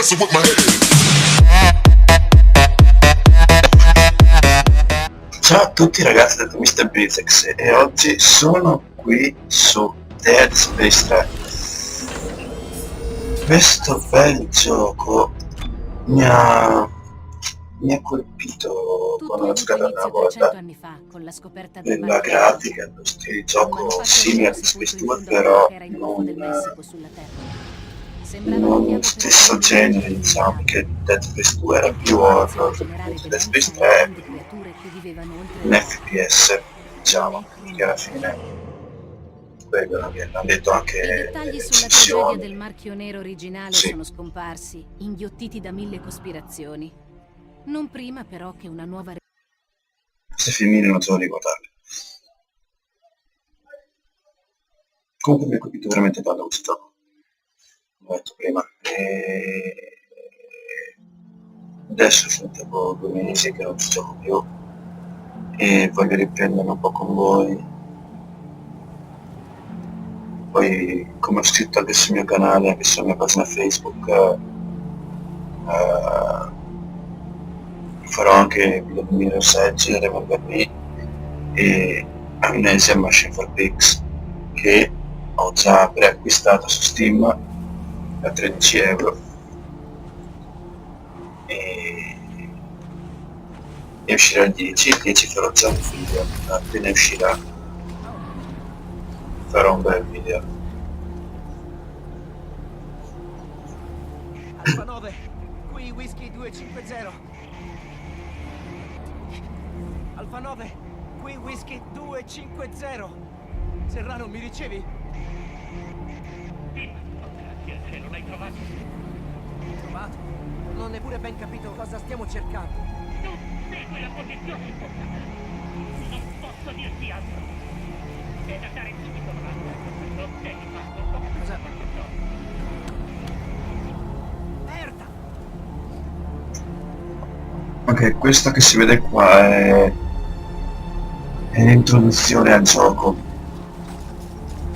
messing with my head. Ciao a tutti ragazzi da Mr. Bizex e oggi sono qui su Dead Space 3. Questo bel gioco mi ha colpito quando l'ho giocato la volta. La grafica, lo stile di gioco simile a Dead Space 2, però non lo stesso genere, diciamo, che Dead Space 2 era più horror, Dead Space 3 è un FPS, diciamo, che alla fine quello l'hanno detto anche I dettagli sulla tragedia del marchio nero originale sono scomparsi, inghiottiti da 1000 cospirazioni. Non prima però che una nuova... Questi filmini non so riguardarli. Comunque mi ha colpito veramente tanto questo gioco. Come ho detto prima. Adesso sono tipo 2 mesi che non ci gioco più e voglio riprenderlo un po' con voi. Poi, come ho scritto anche sul mio canale, anche sulla mia pagina Facebook, farò anche video di Mirror's Edge, Revolver Me e Amnesia Machine for Pigs, che ho già preacquistato su Steam a 13 euro e uscirà il 10 farò già un video, appena uscirà farò un bel video. Alfa 9, qui Whisky 250. Alfa 9, qui Whisky 250. Serrano, mi ricevi? Grazie, se non hai trovato. Trovato? Non ho neppure ben capito cosa stiamo cercando. Tu segui la posizione importante. Non posso dirti altro. È da dare subito avanti. Non devi farlo. Cosa? Merda! Ok, questo che si vede qua è l'introduzione al gioco.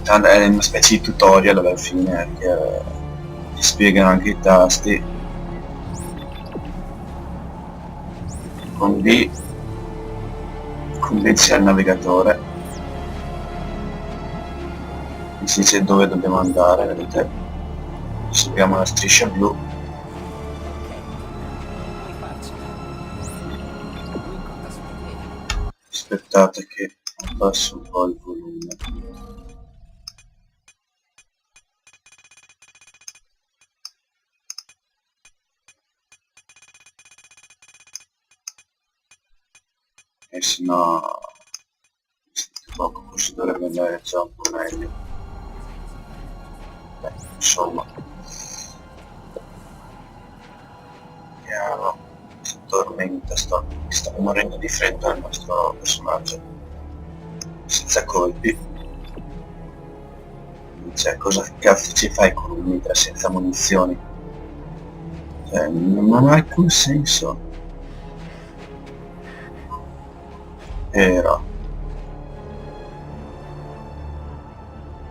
È una specie di tutorial alla fine che ti spiegano anche i tasti. Con D c'è il navigatore, mi si dice dove dobbiamo andare, vedete? Seguiamo la striscia blu. Aspettate che abbasso un po' il volume. E se no poco forse dovrebbe andare già un po' meglio. Beh, insomma, vediamo, si tormenta, sta morendo di freddo il nostro personaggio senza colpi. Cioè, cosa cazzo ci fai con un mitra senza munizioni? Cioè, non ha alcun senso. Era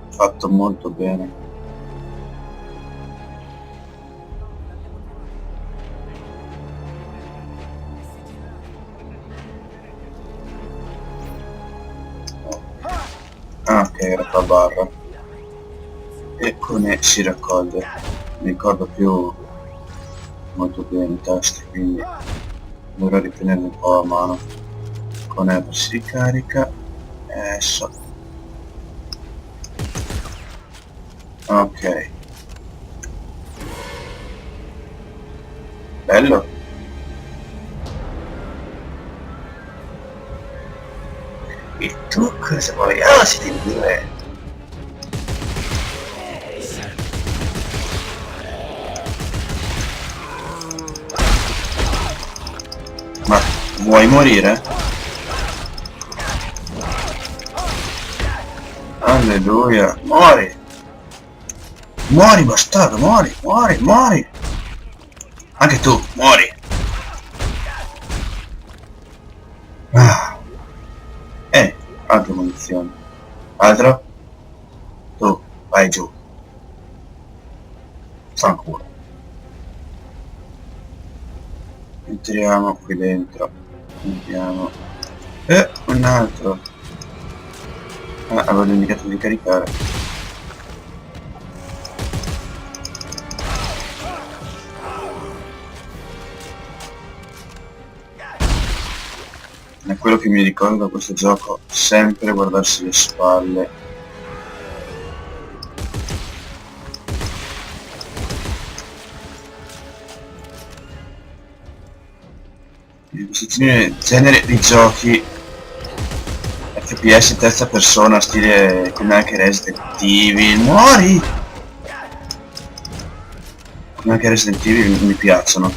fatto molto bene. Ok, era qua barra e con si raccoglie, mi ricordo più molto bene i tasti, quindi dovrò ritenerli un po' a mano. Con Ever si ricarica adesso. Ok, bello. E tu cosa vuoi? Ah, siete in due. Ma vuoi morire? Alleluia, muori! Muori bastardo, muori, muori, muori! Anche tu, muori! Ah. Altre munizioni. Altro? Tu, vai giù. Fanculo. Entriamo qui dentro. Andiamo. Un altro. Ah, avevo indicato di caricare. È quello che mi ricordo da questo gioco, sempre guardarsi le spalle. In questo genere di giochi FPS in terza persona, stile come anche Resident Evil, muori! Come anche Resident Evil mi piacciono,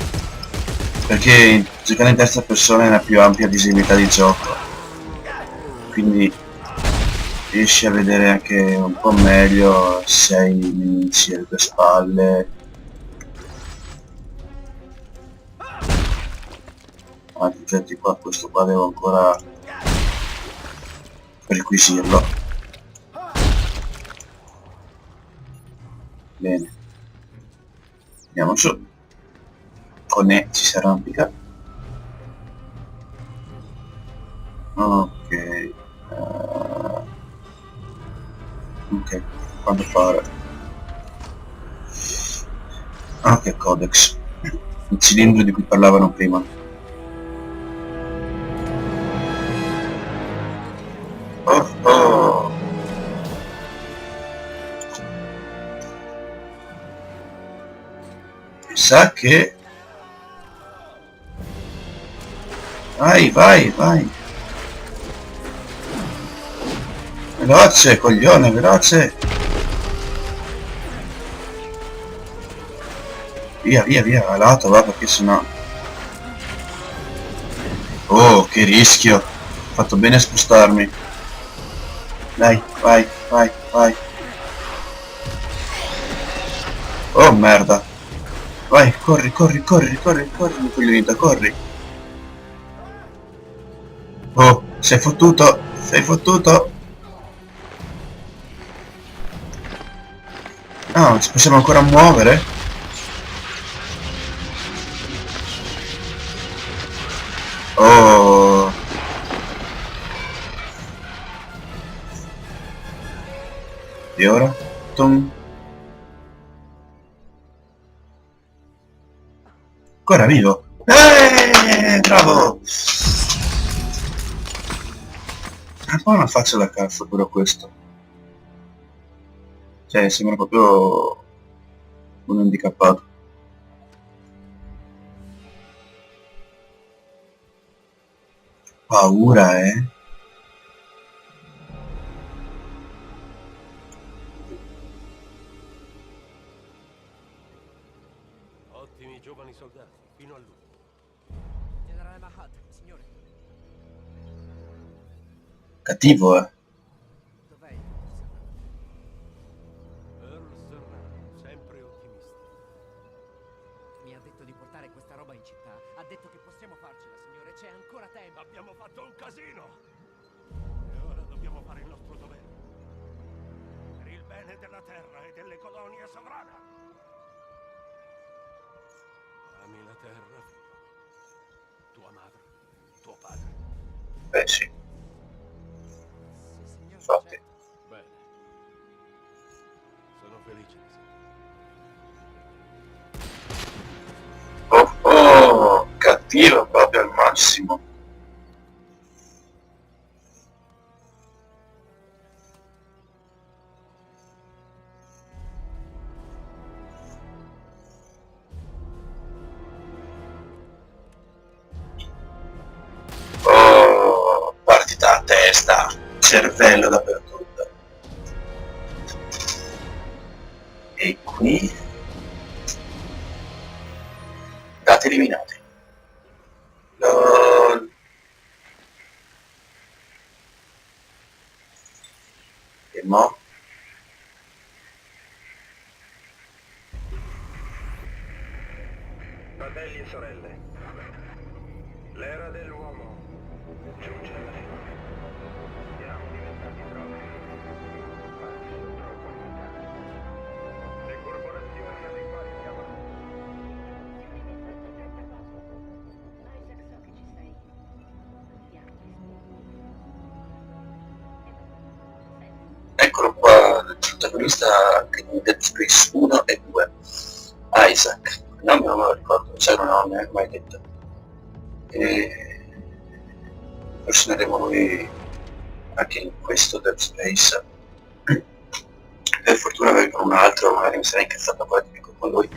perché giocare in terza persona è una più ampia visibilità di gioco, quindi riesci a vedere anche un po' meglio se hai i nemici alle tue spalle. Altri oggetti qua, questo qua devo ancora requisirlo. Bene, andiamo su. Con E ci si arrampica. Ok, ok, quando fare? Ok, Codex, il cilindro di cui parlavano prima. Oh, oh. Mi sa che... Vai, vai, vai. Veloce, coglione, veloce. Via, via, via, a lato, va, perché sennò... Oh, che rischio. Ho fatto bene a spostarmi. Dai, vai, vai, vai. Oh, merda. Vai, corri, corri, corri, corri, corri, mi coglionita, corri. Oh, sei fottuto, sei fottuto. No, ci possiamo ancora muovere? Oh. E ora? Tum. Ancora vivo. Bravo! Un po' una faccia da cazzo però questo. Cioè, sembra proprio un handicappato. Paura, eh? Ottimi giovani soldati, fino all'ultimo. Generale Mahad, signore, Cattivo, eh? dov'è? Earl Serrano, sempre ottimista. Mi ha detto di portare questa roba in città. Ha detto che possiamo farcela, signore. C'è ancora tempo. Abbiamo fatto un casino! E ora dobbiamo fare il nostro dovere. Per il bene della terra e delle colonie sovrane. Ami la terra, figlio. Tua madre, tuo padre. Beh, sì, Sì, signore. infatti. certo. Bene. Sono felice di sentire. Oh, oh, cattivo proprio al massimo. Oh, partita a testa, cervello dappertutto. E qui... dati eliminati. LOL. E mo? Fratelli e sorelle, l'era dell'uomo giunge alla fine. Siamo diventati troppi, anzi troppo lontani. Le corporazioni alle quali siamo protagonista anche di Dead Space 1 e 2, Isaac, il nome non me lo ricordo, sai, non ho neanche mai detto. E impersoneremo lui anche in questo Dead Space. Per fortuna vengono un altro, magari mi sarei incazzato poi con lui,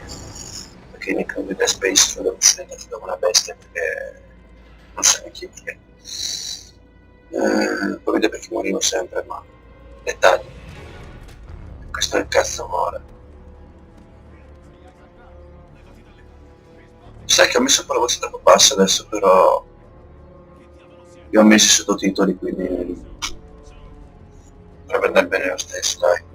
perché in Dead Space credo che sia andato da una bestia, perché non so neanche perché. Poi vedo perché morivo sempre, ma dettagli. Questo è il cazzo muore. Sai che ho messo un po' la voce troppo bassa adesso, però io ho messo i sottotitoli, quindi dovrebbe andare bene lo stesso, dai.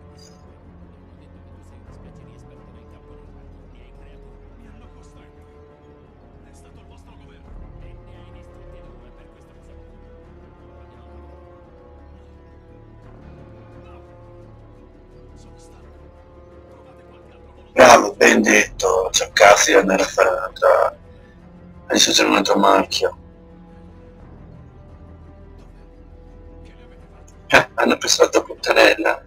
Bravo, ben detto, cercassi di andare a fare un'altra, a distruggere un altro marchio. Hanno preso la tua puttanella.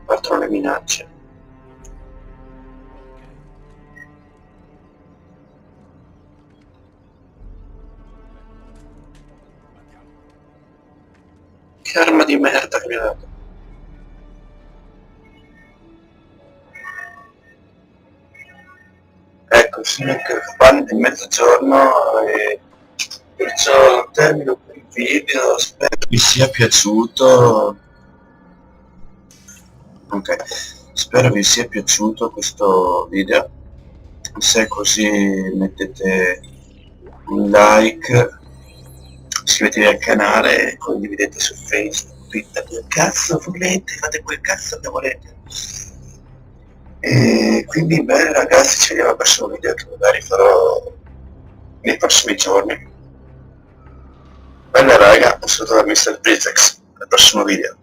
Partono le minacce. Che arma di merda che mi ha dato. Ecco, sono che fanno di mezzogiorno e perciò termino qui il video, spero vi sia piaciuto. Ok, spero vi sia piaciuto questo video. Se è così mettete un like, iscrivetevi al canale e condividete su Facebook, Twitter, quel cazzo volete, fate quel cazzo che volete. E quindi bene ragazzi, ci vediamo al prossimo video che magari farò nei prossimi giorni. Bella raga, un saluto da Mr. Brizex, al prossimo video.